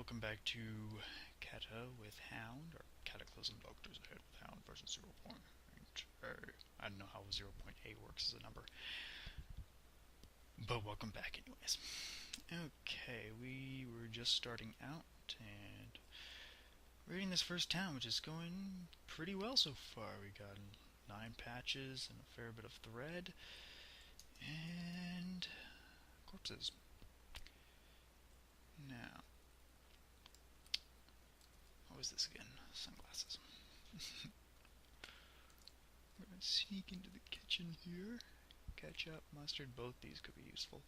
welcome back to Kata with Hound, or Cataclysm Doctors Ahead with Hound version 0.8. I don't know how 0.8 works as a number, but welcome back anyways. Okay, we were just starting out and raiding this first town, which is going pretty well so far. We got 9 patches and a fair bit of thread, and corpses. Now, what was this again? Sunglasses. We're gonna sneak into the kitchen here. Ketchup, mustard, both these could be useful.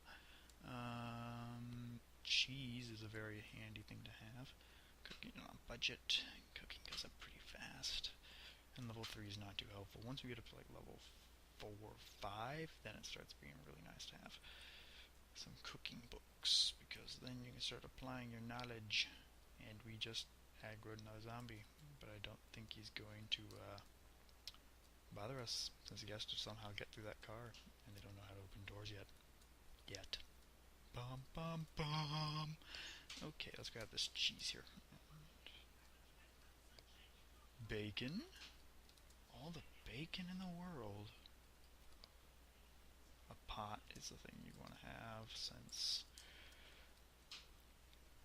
Cheese is a very handy thing to have. Cooking on a budget. Cooking goes up pretty fast. And level 3 is not too helpful. Once we get up to like level 4 or 5, then it starts being really nice to have some cooking books, because then you can start applying your knowledge. And we just aggroed another zombie, but I don't think he's going to bother us, since he has to somehow get through that car, and they don't know how to open doors yet. Bum bum bum. Okay, let's grab this cheese here. Bacon. All the bacon in the world. A pot is the thing you want to have, since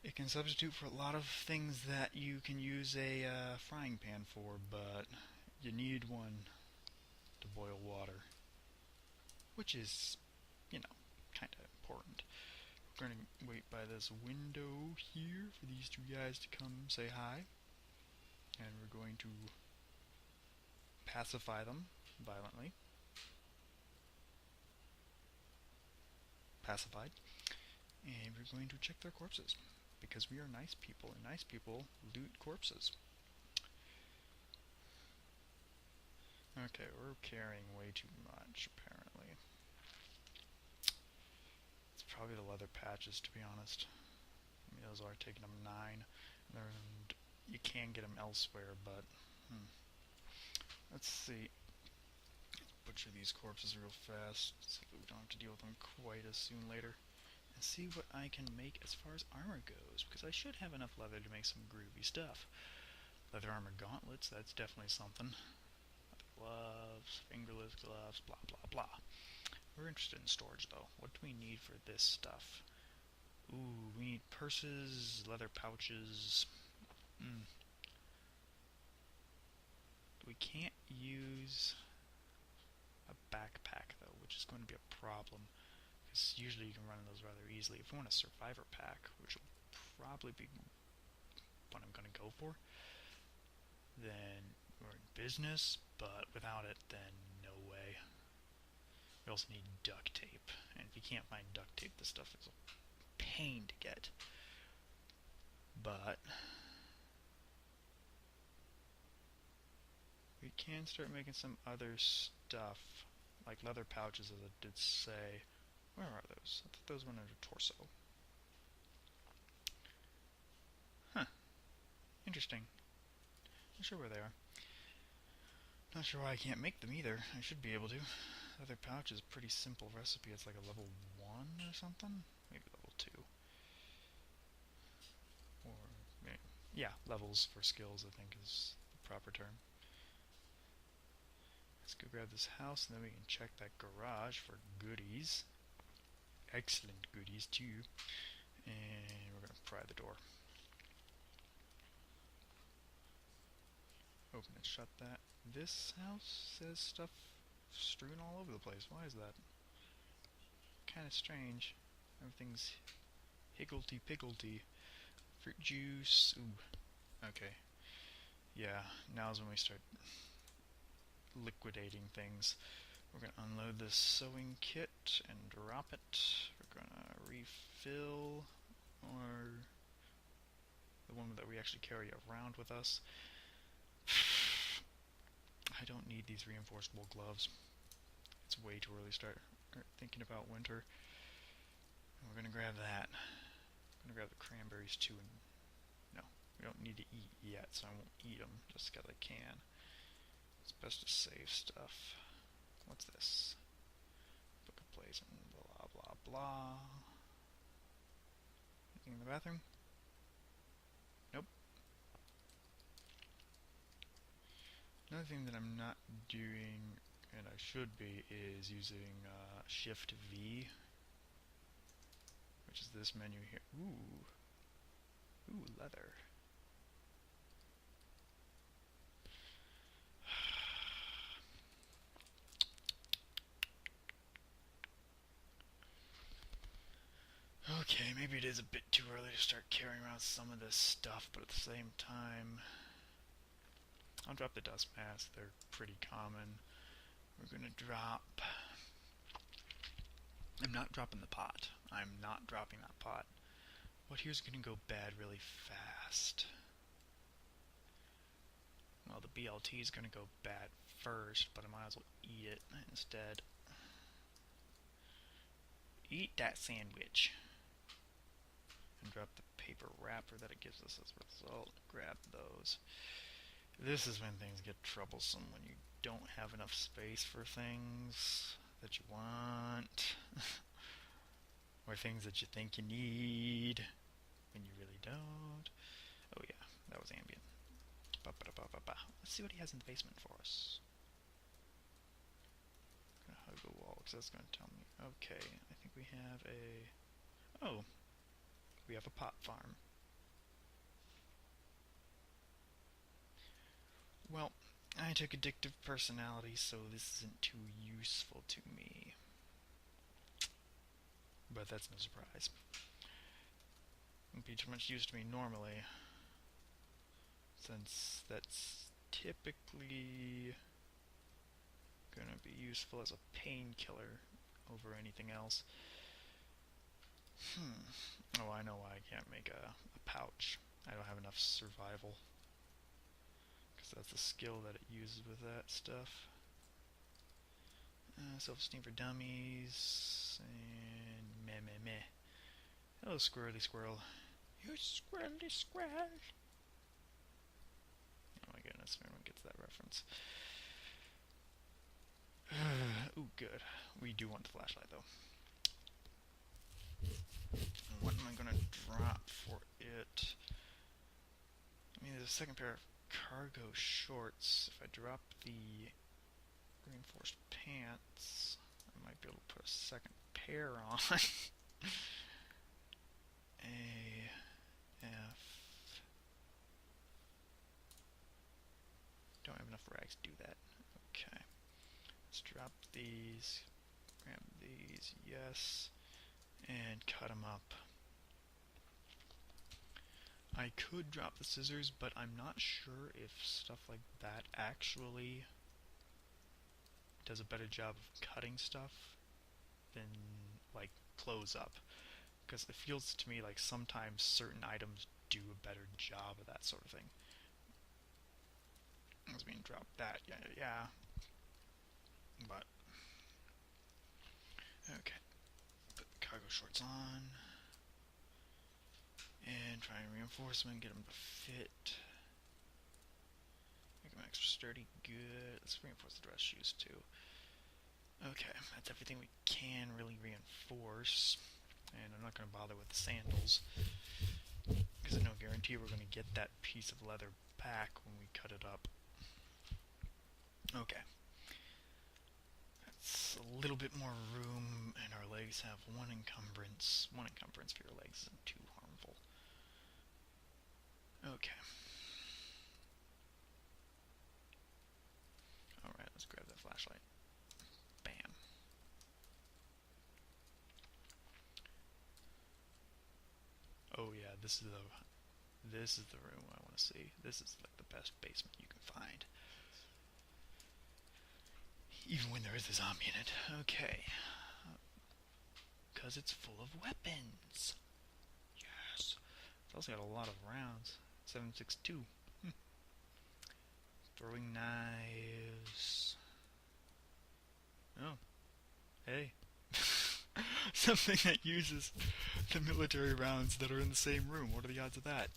it can substitute for a lot of things that you can use a frying pan for, but you need one to boil water, which is, kind of important. We're going to wait by this window here for these two guys to come say hi, and we're going to pacify them violently. Pacified. And we're going to check their corpses, because we are nice people, and nice people loot corpses. Okay, we're carrying way too much, apparently. It's probably the leather patches, to be honest. I mean, those are taking them 9. And you can get them elsewhere, but... Let's see. Let's butcher these corpses real fast, so that we don't have to deal with them quite as soon later. And see what I can make as far as armor goes, because I should have enough leather to make some groovy stuff. Leather armor gauntlets, that's definitely something. Leather gloves, fingerless gloves, blah blah blah. We're interested in storage though. What do we need for this stuff? Ooh, we need purses, leather pouches. We can't use a backpack though, which is going to be a problem, because usually you can run those rather easily. If we want a survivor pack, which will probably be what I'm going to go for, then we're in business, but without it, then no way. We also need duct tape, and if you can't find duct tape, this stuff is a pain to get. But we can start making some other stuff, like leather pouches, as I did say. Where are those? I thought those went under torso. Huh. Interesting. Not sure where they are. Not sure why I can't make them either. I should be able to. Leather pouch is a pretty simple recipe. It's like a level 1 or something? Maybe level 2. Or, yeah, levels for skills, I think, is the proper term. Let's go grab this house, and then we can check that garage for goodies. Excellent goodies, too. And we're going to pry the door. Open and shut that. This house says stuff strewn all over the place. Why is that? Kind of strange. Everything's higgledy-piggledy. Fruit juice. Ooh. Okay. Yeah, now's when we start liquidating things. We're going to unload this sewing kit and drop it. We're going to refill, or the one that we actually carry around with us. I don't need these reinforced wool gloves. It's way too early to start thinking about winter. And we're going to grab that. I'm going to grab the cranberries too. And no, we don't need to eat yet, so I won't eat them just because I can. It's best to save stuff. What's this? Book of plays and blah blah blah. Anything in the bathroom? Another thing that I'm not doing, and I should be, is using Shift V, which is this menu here. Ooh, leather. Okay, maybe it is a bit too early to start carrying around some of this stuff, but at the same time, I'll drop the dust masks. They're pretty common. We're gonna drop... I'm not dropping the pot. I'm not dropping that pot. What here's gonna go bad really fast? Well, the BLT is gonna go bad first, but I might as well eat it instead. Eat that sandwich. And drop the paper wrapper that it gives us as a result. Grab those. This is when things get troublesome, when you don't have enough space for things that you want, or things that you think you need, when you really don't. Oh yeah, that was ambient. Let's see what he has in the basement for us. I'm gonna hug the wall, because that's gonna tell me. Okay, I think we have a... Oh, we have a pot farm. Well, I took addictive personality, so this isn't too useful to me. But that's no surprise. Wouldn't be too much use to me normally, since that's typically gonna be useful as a painkiller over anything else. Oh, I know why I can't make a pouch. I don't have enough survival. Because that's the skill that it uses with that stuff. Self-esteem for dummies. And meh. Hello, squirrely squirrel. You squirrely squirrel. Oh my goodness, everyone gets that reference. Ooh, good. We do want the flashlight, though. What am I going to drop for it? I mean, there's a second pair of cargo shorts. If I drop the reinforced pants, I might be able to put a second pair on. Don't have enough rags to do that. Okay. Let's drop these. Grab these. Yes. And cut them up. I could drop the scissors, but I'm not sure if stuff like that actually does a better job of cutting stuff than, like, close up. Because it feels to me like sometimes certain items do a better job of that sort of thing. As being dropped that, yeah. But, okay. Put the cargo shorts on. And try and reinforce them and get them to fit. Make them extra sturdy. Good. Let's reinforce the dress shoes too. Okay, that's everything we can really reinforce. And I'm not going to bother with the sandals, because there's no guarantee we're going to get that piece of leather back when we cut it up. Okay. That's a little bit more room, and our legs have one encumbrance. One encumbrance for your legs isn't too harmful. Okay. Alright, let's grab that flashlight. Bam. Oh yeah, this is the room I want to see. This is like the best basement you can find. Even when there is a zombie in it. Okay. Because it's full of weapons. Yes. It's also got a lot of rounds. 7.62. Throwing knives. Oh. Hey. Something that uses the military rounds that are in the same room. What are the odds of that?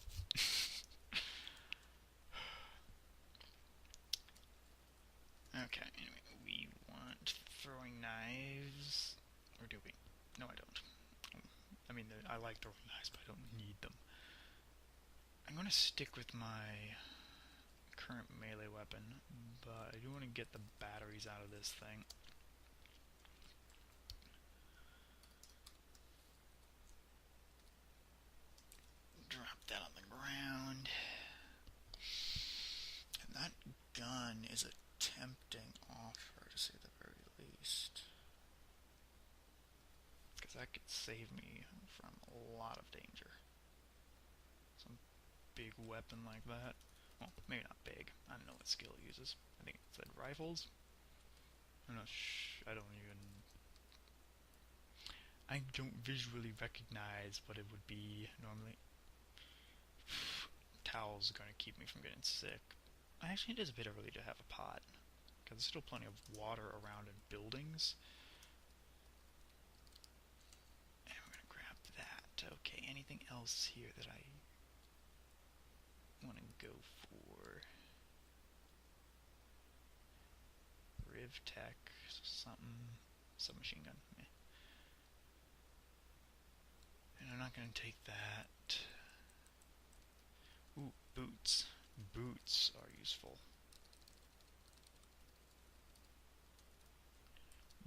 Okay, anyway, we want throwing knives. Or do we? No, I don't. I mean, I like throwing knives, but I don't need them. I'm going to stick with my current melee weapon, but I do want to get the batteries out of this thing. Drop that on the ground. And that gun is a tempting offer, to say the very least. Because that could save me from a lot of danger. Some big weapon like that. Well, maybe not big. I don't know what skill it uses. I think it said rifles. I'm not I don't even... I don't visually recognize what it would be normally. Towel's going to keep me from getting sick. Actually, it is a bit early to have a pot, because there's still plenty of water around in buildings. And we're going to grab that. Okay, anything else here that I want to go for? Riv Tech, something, submachine gun. Eh. And I'm not going to take that. Ooh, boots. Boots are useful.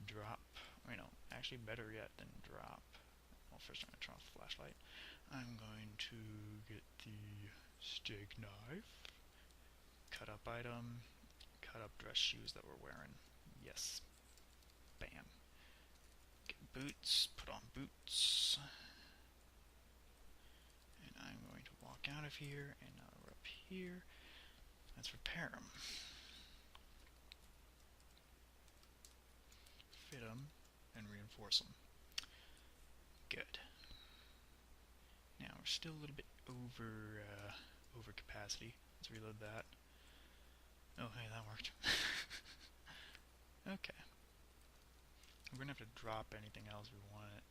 Drop. Wait, no. Actually, better yet than drop. Well, first I'm going to turn off the flashlight. I'm going to get the steak knife. Cut up item. Cut up dress shoes that we're wearing. Yes. Bam. Get boots. Put on boots. And I'm going to walk out of here. And now we're up here. Let's repair them. Fit them. And reinforce them. Good. Now we're still a little bit over capacity. Let's reload that. Oh, hey, that worked. Okay. We're gonna have to drop anything else we want,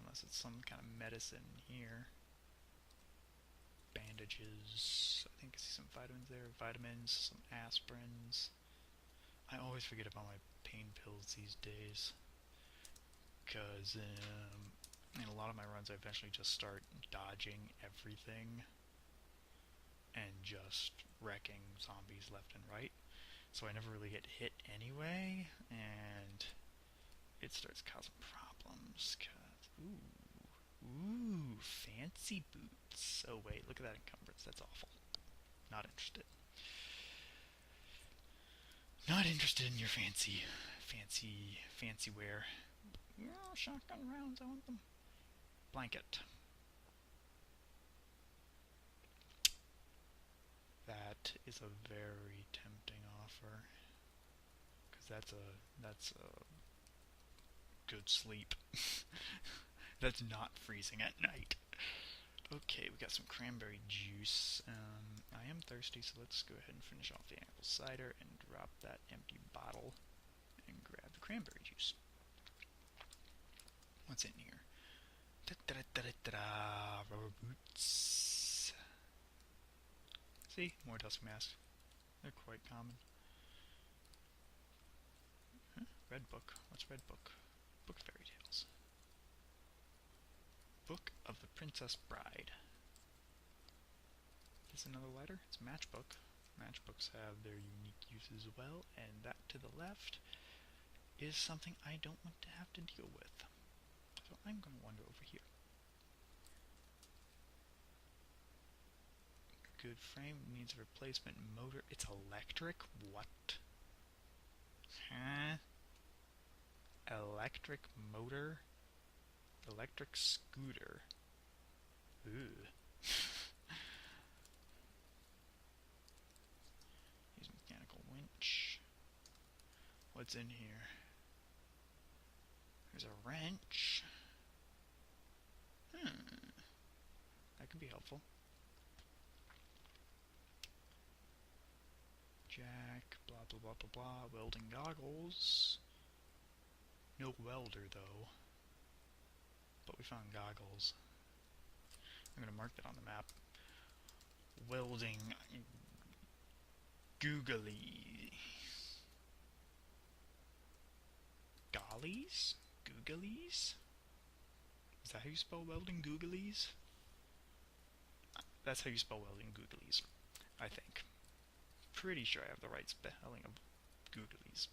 unless it's some kind of medicine here. Bandages. I think I see some vitamins there. Vitamins, some aspirins. I always forget about my pain pills these days, because in a lot of my runs I eventually just start dodging everything and just wrecking zombies left and right. So I never really get hit anyway, and it starts causing problems. Ooh, fancy boots. Oh wait, look at that encumbrance. That's awful. Not interested. Not interested in your fancy wear. Oh, shotgun rounds, I want them. Blanket. That is a very tempting offer, because that's a good sleep. That's not freezing at night. Okay, we got some cranberry juice. I am thirsty, so let's go ahead and finish off the apple cider and drop that empty bottle and grab the cranberry juice. What's in here? Rubber boots. See, more dust masks. They're quite common. Huh? Red book. What's red book? Book fairy tales. Book of the Princess Bride. Is this another lighter? It's a matchbook. Matchbooks have their unique uses as well, and that to the left is something I don't want to have to deal with. So I'm going to wander over here. Good frame, needs a replacement motor. It's electric? What? Huh? Electric motor? Electric scooter. Ooh. Use mechanical winch. What's in here? There's a wrench. That could be helpful. Jack, blah blah blah blah blah. Welding goggles. No welder though. But we found goggles. I'm gonna mark that on the map. Welding googly. Gollies? Googlies? Is that how you spell welding googlies? That's how you spell welding googlies, I think. pretty sure I have the right spelling of googlies.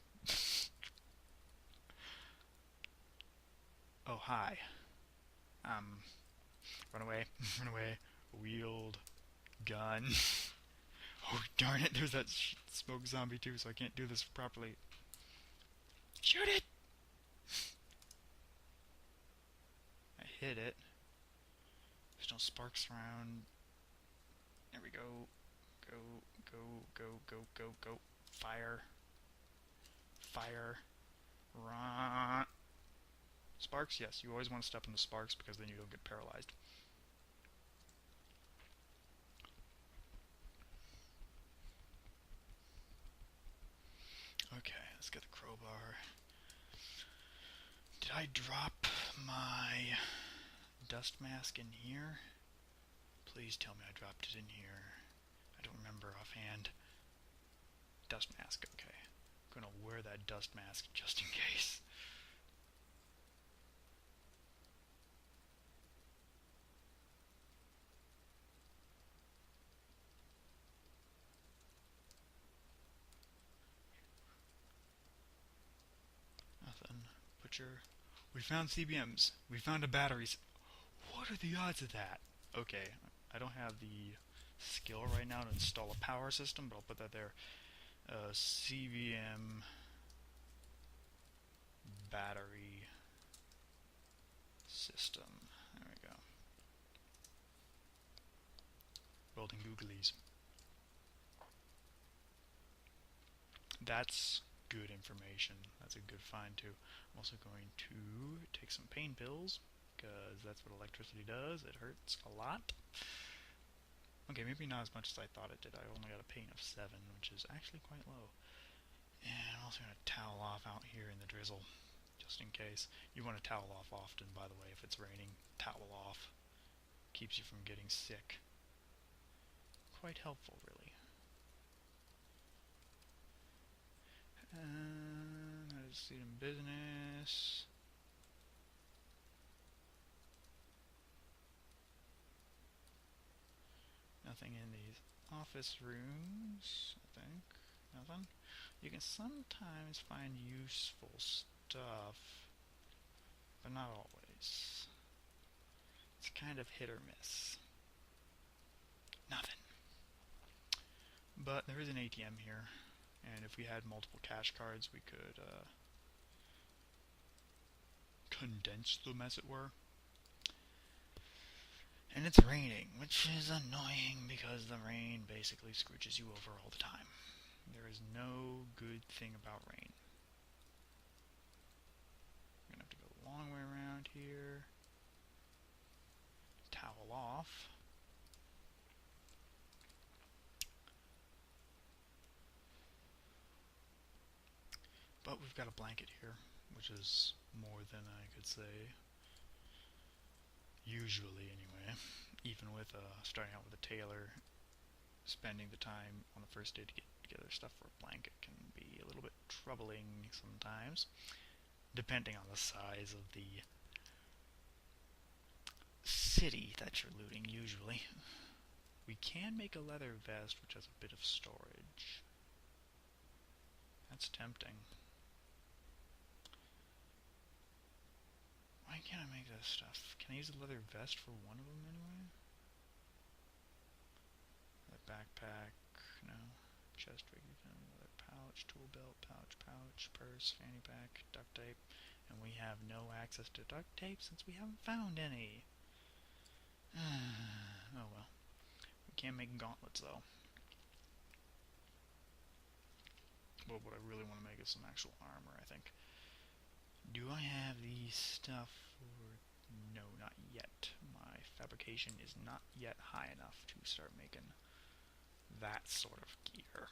Oh, hi. Um, run away, run away. Wield, gun. Oh, darn it, there's that smoke zombie too, so I can't do this properly. Shoot it! I hit it. There's no sparks around. There we go. Go, go, go, go, go, go. Fire. Fire. Run. Sparks? Yes, you always want to step on the sparks because then you don't get paralyzed. Okay, let's get the crowbar. Did I drop my dust mask in here? Please tell me I dropped it in here. I don't remember offhand. Dust mask, okay. I'm gonna wear that dust mask just in case. Nothing. Butcher. We found CBMs. We found a batteries. What are the odds of that? Okay, I don't have the skill right now to install a power system, but I'll put that there. CBM battery system. There we go. Building googlies. That's good information. That's a good find too. I'm also going to take some pain pills, because that's what electricity does. It hurts a lot. Okay, maybe not as much as I thought it did. I only got a pain of 7, which is actually quite low. And I'm also going to towel off out here in the drizzle, just in case. You want to towel off often, by the way, if it's raining. Towel off. Keeps you from getting sick. Quite helpful, really. That is student business. Nothing in these office rooms, I think. Nothing. You can sometimes find useful stuff, but not always. It's kind of hit or miss. Nothing. But there is an ATM here, and if we had multiple cash cards, we could condense them, as it were. And it's raining, which is annoying because the rain basically scrooges you over all the time. There is no good thing about rain. I'm going to have to go a long way around here. Towel off. But we've got a blanket here, which is more than I could say. Usually, anyway. Even with starting out with a tailor, spending the time on the first day to get together stuff for a blanket can be a little bit troubling sometimes, depending on the size of the city that you're looting, usually. We can make a leather vest which has a bit of storage. That's tempting. Why can't I make this stuff? Can I use a leather vest for one of them anyway? Leather backpack, no. Chest rig, leather pouch, tool belt, pouch, purse, fanny pack, duct tape. And we have no access to duct tape since we haven't found any. Oh well. We can make gauntlets though. But what I really want to make is some actual armor, I think. Do I have the stuff for... No, not yet. My fabrication is not yet high enough to start making that sort of gear.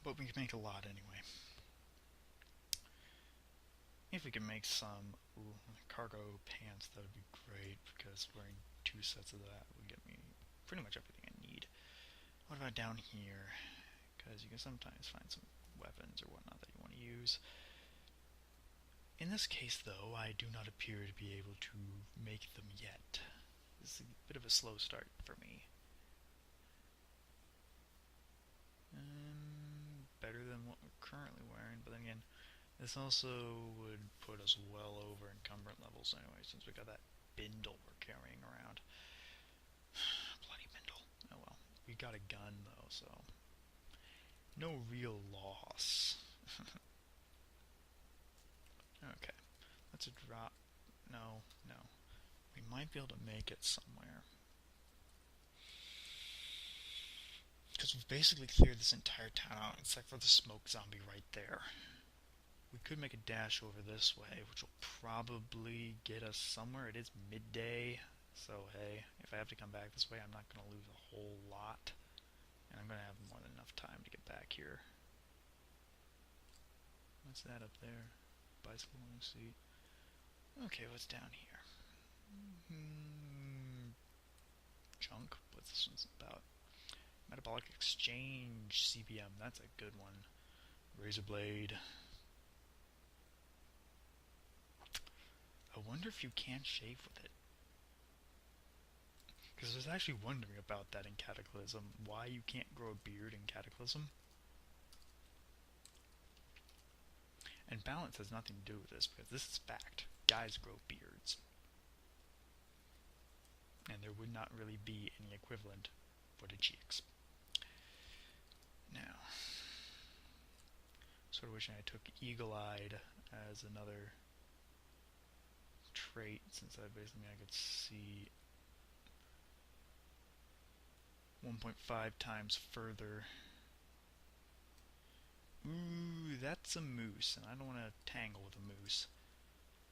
But we can make a lot anyway. If we can make some cargo pants, that would be great, because wearing 2 sets of that would get me pretty much everything I need. What about down here? Because you can sometimes find some weapons or whatnot that you want to use. In this case, though, I do not appear to be able to make them yet. This is a bit of a slow start for me. Better than what we're currently wearing, but then again, this also would put us well over encumbrance levels anyway, since we got that bindle we're carrying around. Bloody bindle. Oh well. We got a gun, though, so no real loss. Okay. That's a drop. No, no. We might be able to make it somewhere. Because we've basically cleared this entire town out, except for the smoke zombie right there. We could make a dash over this way, which will probably get us somewhere. It is midday, so hey, if I have to come back this way, I'm not going to lose a whole lot. And I'm going to have more than enough time to get back here. What's that up there? Bicycle on the seat. Okay, what's down here? Junk? What's this one's about? Metabolic Exchange CBM. That's a good one. Razor blade. I wonder if you can shave with it. Because I was actually wondering about that in Cataclysm. Why you can't grow a beard in Cataclysm. And balance has nothing to do with this, because this is fact. Guys grow beards. And there would not really be any equivalent for the cheeks. Now, sort of wishing I took eagle-eyed as another trait, since I could see 1.5 times further. Ooh, that's a moose, and I don't want to tangle with a moose.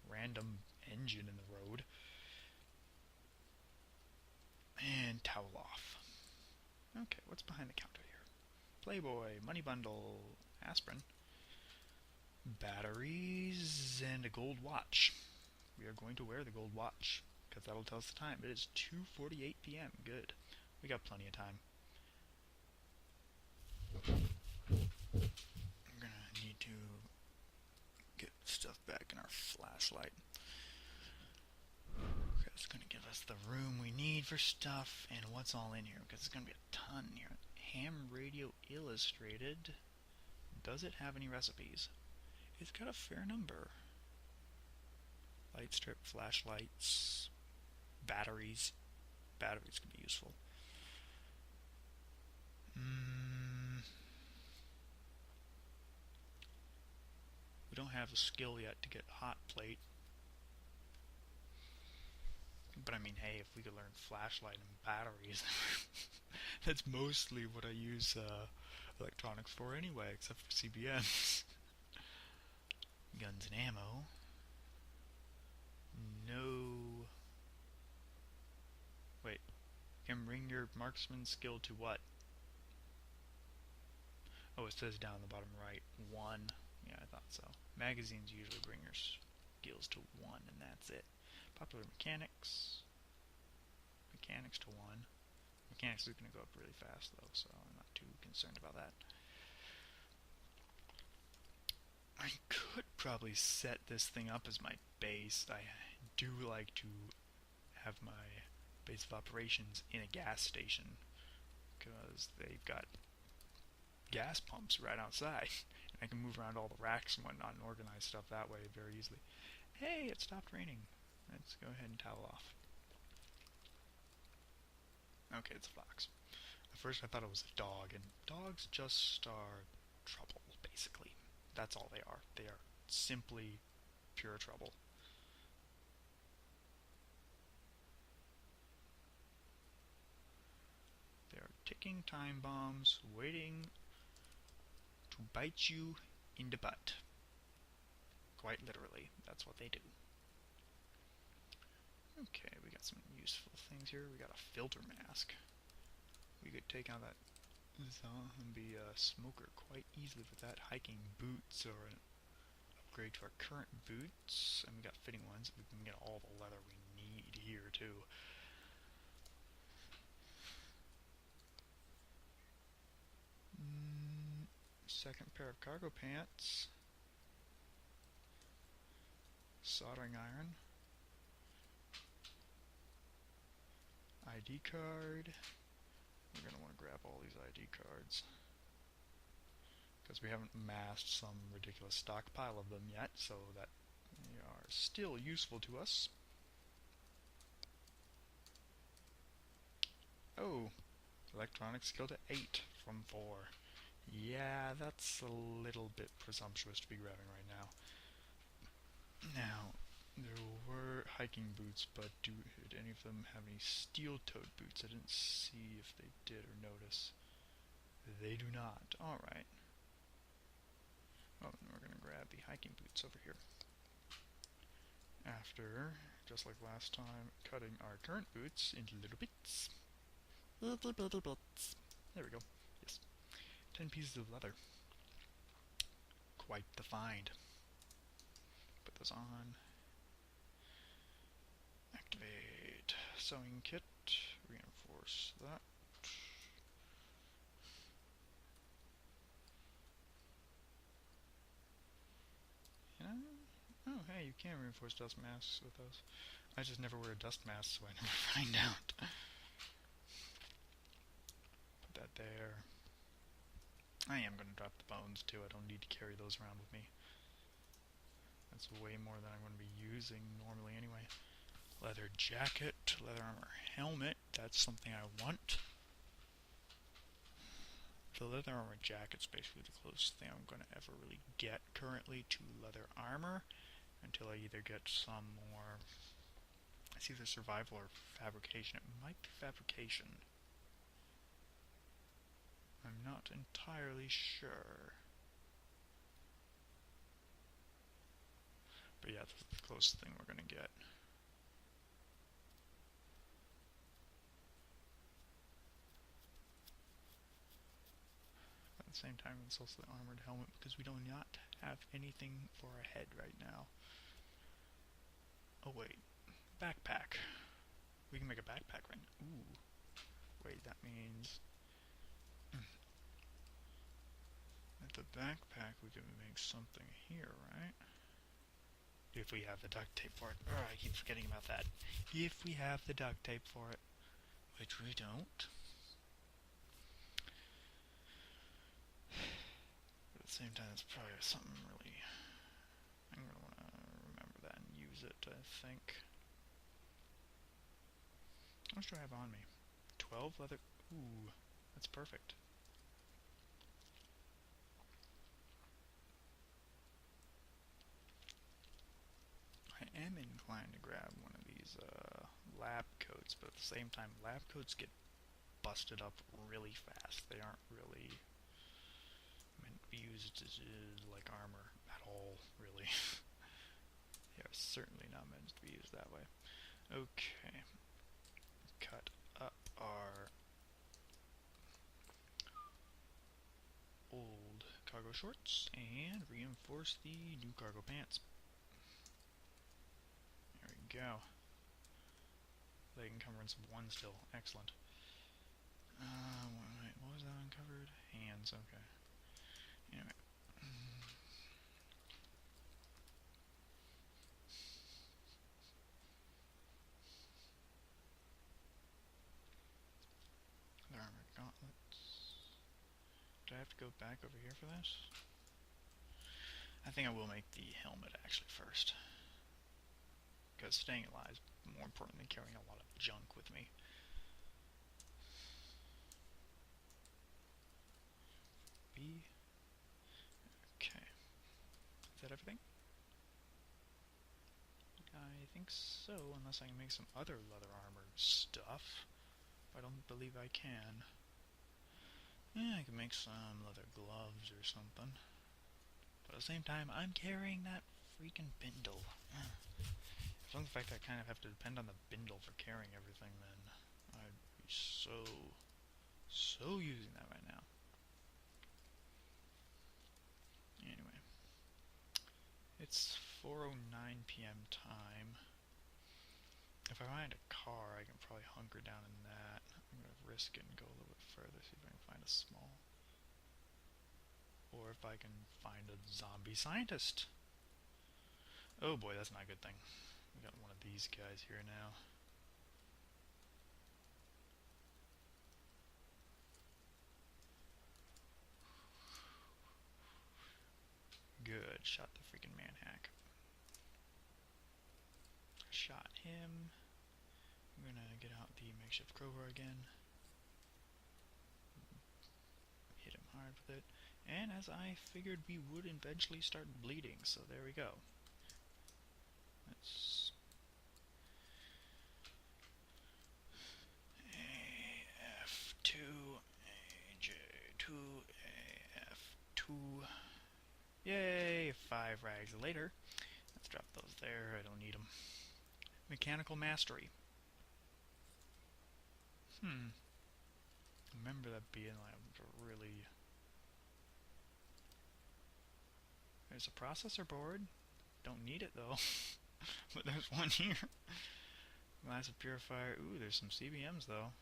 Random engine in the road. And towel off. Okay, what's behind the counter here? Playboy, money bundle, aspirin, batteries, and a gold watch. We are going to wear the gold watch, because that'll tell us the time. It is 2:48 p.m. Good. We got plenty of time. We're gonna need to get stuff back in our flashlight. It's gonna give us the room we need for stuff and what's all in here, because it's gonna be a ton here. Ham Radio Illustrated. Does it have any recipes? It's got a fair number. Light strip, flashlights, batteries. Batteries can be useful. We don't have a skill yet to get hot plate. But I mean, hey, if we could learn flashlight and batteries, that's mostly what I use electronics for anyway, except for CBMs. Guns and ammo. No. Wait. Can bring your marksman skill to what? Oh, it says down the bottom right. 1. Yeah, I thought so. Magazines usually bring your skills to 1, and that's it. Popular mechanics. Mechanics to 1. Mechanics is going to go up really fast, though, so I'm not too concerned about that. I could probably set this thing up as my base. I do like to have my base of operations in a gas station, because they've got gas pumps right outside. And I can move around all the racks and whatnot and organize stuff that way very easily. Hey, it stopped raining. Let's go ahead and towel off. Okay, it's a fox. At first I thought it was a dog, and dogs just are trouble, basically. That's all they are. They are simply pure trouble. They are ticking time bombs, waiting to bite you in the butt. Quite literally, that's what they do. Okay, we got some useful things here. We got a filter mask. We could take out that zombie smoker quite easily with that. Hiking boots, or an upgrade to our current boots. And we got fitting ones. We can get all the leather we need here too. Second pair of cargo pants. Soldering iron. ID card. We're going to want to grab all these ID cards, because we haven't amassed some ridiculous stockpile of them yet, so that they are still useful to us. Oh, electronic skill to 8 from 4. Yeah, that's a little bit presumptuous to be grabbing right now. Now, there were hiking boots, but did any of them have any steel-toed boots? I didn't see if they did or notice. They do not. Alright. Oh, and we're going to grab the hiking boots over here. After, just like last time, cutting our current boots into little bits. Little bits. There we go. Yes. 10 pieces of leather. Quite the find. Put those on. Activate sewing kit. Reinforce that. Oh, hey, you can reinforce dust masks with those. I just never wear a dust mask, so I never find out. Put that there. I am going to drop the bones, too. I don't need to carry those around with me. That's way more than I'm going to be using normally anyway. Leather jacket, leather armor helmet. That's something I want. The leather armor jacket's basically the closest thing I'm going to ever really get currently to leather armor, until I either get some more... It's either survival or fabrication. It might be fabrication. I'm not entirely sure. But yeah, that's the closest thing we're going to get. At the same time, it's also the armored helmet, because we do not have anything for our head right now. Oh wait, backpack. We can make a backpack right now. Ooh. Wait, that means... At the backpack, we can make something here, right? If we have the duct tape for it. Oh, I keep forgetting about that. If we have the duct tape for it. Which we don't. But at the same time, it's probably something really... I'm going to want to remember that and use it, I think. How much do I have on me? 12 leather... Ooh, that's perfect. I am inclined to grab one of these lab coats, but at the same time, lab coats get busted up really fast. They aren't really meant to be used as like armor at all, really. They are certainly not meant to be used that way. Okay. Cut up our old cargo shorts and reinforce the new cargo pants. There we go. Leg encumbrance of 1 still. Excellent. Wait, what was that uncovered? Hands, okay. Anyway. The armor gauntlets. Do I have to go back over here for this? I think I will make the helmet actually first. Because staying alive is more important than carrying a lot of junk with me. B. Okay. Is that everything? I think so, unless I can make some other leather armor stuff. I don't believe I can. Yeah, I can make some leather gloves or something. But at the same time, I'm carrying that freaking bindle. If on the fact I kind of have to depend on the bindle for carrying everything, then I'd be so using that right now. Anyway. It's 4:09 p.m. time. If I find a car, I can probably hunker down in that. I'm going to risk it and go a little bit further, see if I can find a small. Or if I can find a zombie scientist. Oh boy, that's not a good thing. We got one of these guys here now. Good. Shot the freaking manhack. Shot him. I'm gonna get out the makeshift crowbar again. Hit him hard with it. And as I figured, we would eventually start bleeding, so there we go. Let's AF2, AJ2, AF2. Yay! 5 rags later. Let's drop those there. I don't need them. Mechanical mastery. Remember that being like really... There's a processor board. Don't need it though. But there's one here. Massive purifier. Ooh, there's some CBMs though.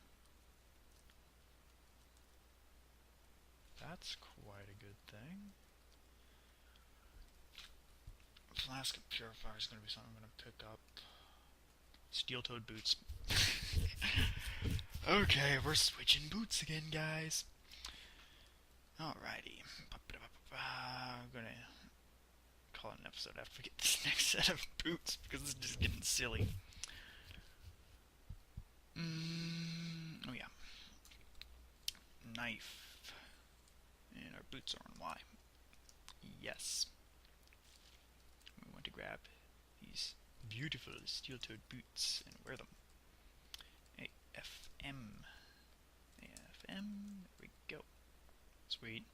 That's quite a good thing. Flask of purifier is going to be something I'm going to pick up. Steel-toed boots. Okay, we're switching boots again, guys. Alrighty. I'm going to call it an episode after we get this next set of boots, because this is just getting silly. Oh yeah. Knife. And our boots are on Y. Yes. We want to grab these beautiful steel-toed boots and wear them. AFM. AFM. There we go. Sweet.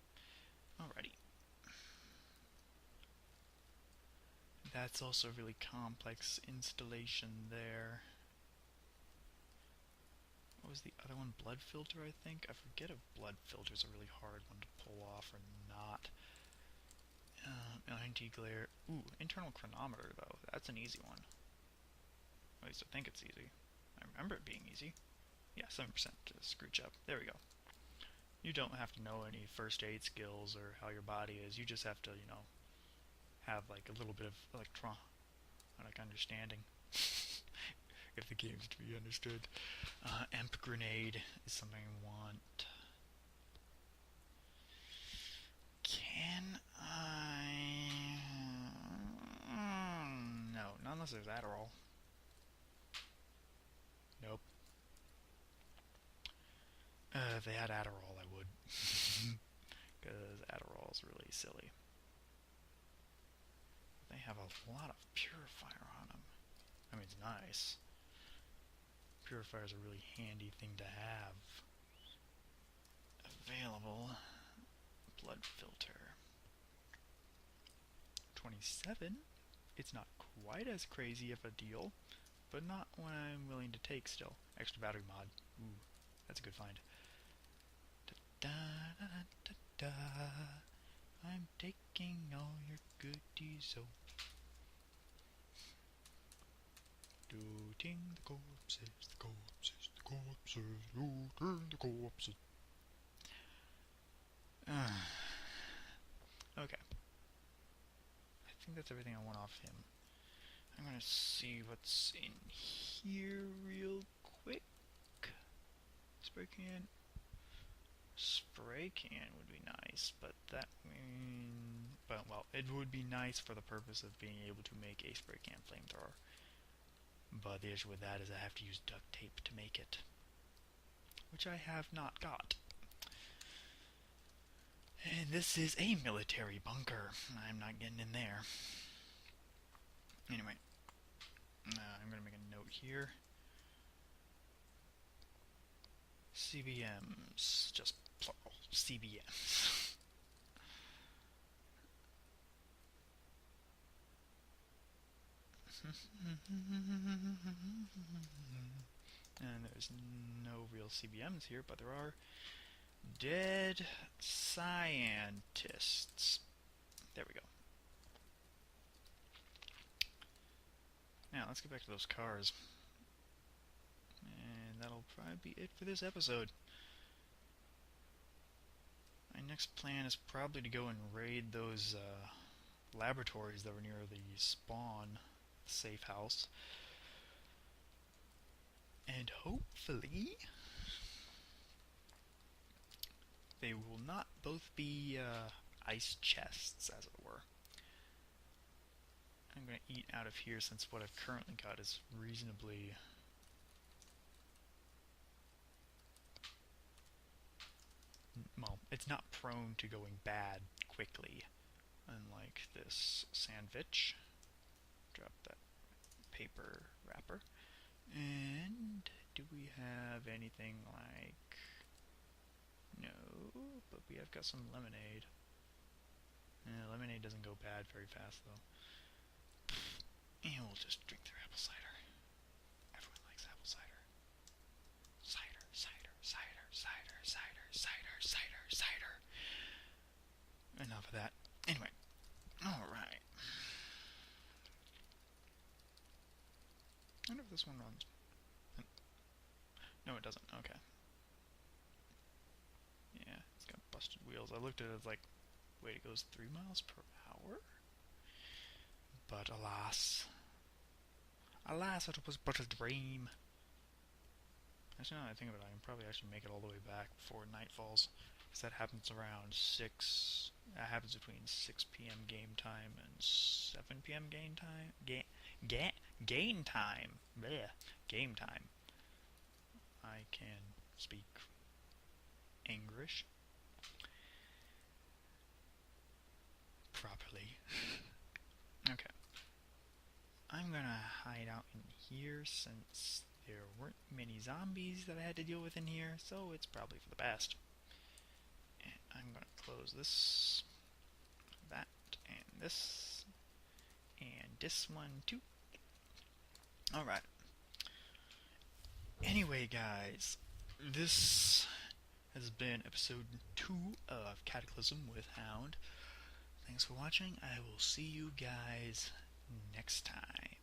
Alrighty. That's also a really complex installation there. What was the other one? Blood filter, I think? I forget if blood filter's a really hard one to pull off or not. Anti-glare. Ooh, internal chronometer, though. That's an easy one. At least I think it's easy. I remember it being easy. Yeah, 7% to scrooge up. There we go. You don't have to know any first aid skills or how your body is. You just have to, you know, have like a little bit of electronic understanding. If the game's to be understood. Amp grenade is something I want. Can I... No, not unless there's Adderall. Nope. If they had Adderall, I would. Because Adderall's really silly. They have a lot of purifier on them. I mean, it's nice. Purifier is a really handy thing to have available. Blood filter. 27. It's not quite as crazy of a deal, but not one I'm willing to take still. Extra battery mod. Ooh, that's a good find. Da, da, da, da, da. I'm taking all your goodies, so looting the corpses, the corpses, the corpses, looting the corpses. Okay. I think that's everything I want off him. I'm gonna see what's in here real quick. Spray can. Spray can would be nice, but that well, it would be nice for the purpose of being able to make a spray can flamethrower. But the issue with that is I have to use duct tape to make it, which I have not got. And this is a military bunker. I'm not getting in there. Anyway, I'm going to make a note here. CBMs, just plural, CBMs. And there's no real CBMs here, but there are dead scientists. There we go. Now, let's get back to those cars. And that'll probably be it for this episode. My next plan is probably to go and raid those laboratories that were near the spawn safe house. And hopefully they will not both be ice chests, as it were. I'm going to eat out of here since what I've currently got is reasonably... well, it's not prone to going bad quickly, unlike this sandwich. Drop that paper wrapper. And do we have anything like... no, but we have got some lemonade. Lemonade doesn't go bad very fast, though. And we'll just drink their apple cider. Everyone likes apple cider. Cider, cider, cider, cider, cider, cider, cider, cider. Enough of that. Anyway, alright. I wonder if this one runs. No, it doesn't. Okay. Yeah, it's got busted wheels. I looked at it like, wait, it goes 3 miles per hour? But alas. Alas, it was but a dream. Actually, now that I think of it, I can probably actually make it all the way back before night falls. Because that happens around 6... that happens between 6 p.m. game time and 7 p.m. game time. Game time! Blech. Game time. I can speak English properly. Okay. I'm gonna hide out in here since there weren't many zombies that I had to deal with in here, so it's probably for the best. And I'm gonna close this, that, and this one too. Alright. Anyway, guys, this has been episode 2 of Cataclysm with Hound. Thanks for watching. I will see you guys next time.